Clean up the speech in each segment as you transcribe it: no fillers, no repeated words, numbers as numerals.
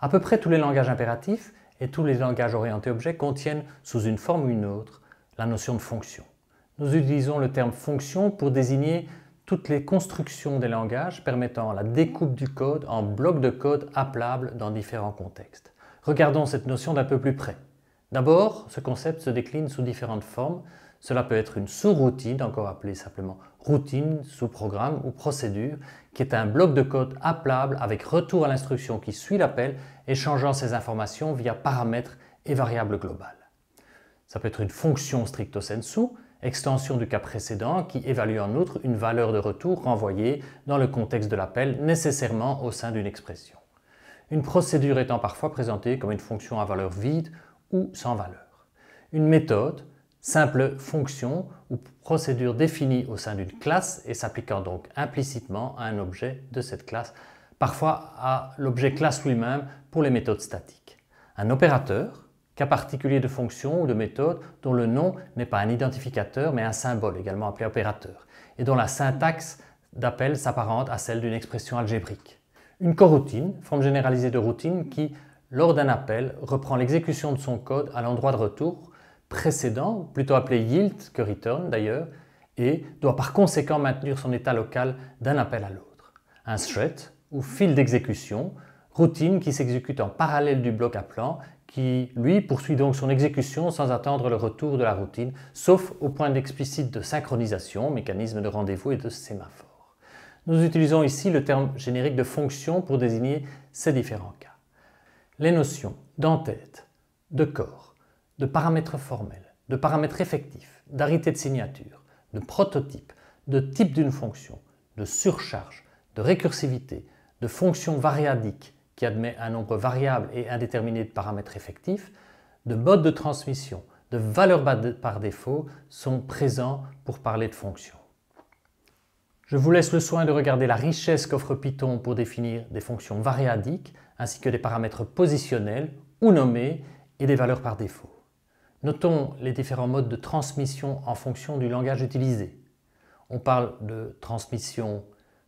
À peu près tous les langages impératifs et tous les langages orientés objets contiennent, sous une forme ou une autre, la notion de fonction. Nous utilisons le terme fonction pour désigner toutes les constructions des langages permettant la découpe du code en blocs de code appelables dans différents contextes. Regardons cette notion d'un peu plus près. D'abord, ce concept se décline sous différentes formes. Cela peut être une sous-routine, encore appelée simplement routine, sous-programme ou procédure, qui est un bloc de code appelable avec retour à l'instruction qui suit l'appel, échangeant ces informations via paramètres et variables globales. Ça peut être une fonction stricto sensu, extension du cas précédent, qui évalue en outre une valeur de retour renvoyée dans le contexte de l'appel, nécessairement au sein d'une expression. Une procédure étant parfois présentée comme une fonction à valeur vide ou sans valeur. Une méthode, simple fonction ou procédure définie au sein d'une classe et s'appliquant donc implicitement à un objet de cette classe, parfois à l'objet classe lui-même pour les méthodes statiques. Un opérateur, cas particulier de fonction ou de méthode dont le nom n'est pas un identificateur mais un symbole, également appelé opérateur, et dont la syntaxe d'appel s'apparente à celle d'une expression algébrique. Une coroutine, forme généralisée de routine qui, lors d'un appel, reprend l'exécution de son code à l'endroit de retour précédent, plutôt appelé yield que return d'ailleurs, et doit par conséquent maintenir son état local d'un appel à l'autre. Un thread, ou fil d'exécution, routine qui s'exécute en parallèle du bloc appelant, qui, lui, poursuit donc son exécution sans attendre le retour de la routine, sauf au point explicite de synchronisation, mécanisme de rendez-vous et de sémaphore. Nous utilisons ici le terme générique de fonction pour désigner ces différents cas. Les notions d'entête, de corps, de paramètres formels, de paramètres effectifs, d'arité de signature, de prototype, de type d'une fonction, de surcharge, de récursivité, de fonction variadique qui admet un nombre variable et indéterminé de paramètres effectifs, de mode de transmission, de valeur par défaut sont présents pour parler de fonctions. Je vous laisse le soin de regarder la richesse qu'offre Python pour définir des fonctions variadiques ainsi que des paramètres positionnels ou nommés et des valeurs par défaut. Notons les différents modes de transmission en fonction du langage utilisé. On parle de transmission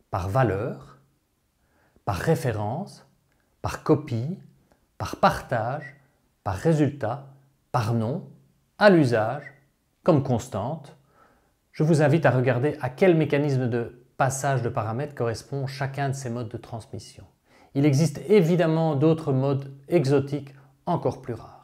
par valeur, par référence, par copie, par partage, par résultat, par nom, à l'usage, comme constante. Je vous invite à regarder à quel mécanisme de passage de paramètres correspond chacun de ces modes de transmission. Il existe évidemment d'autres modes exotiques encore plus rares.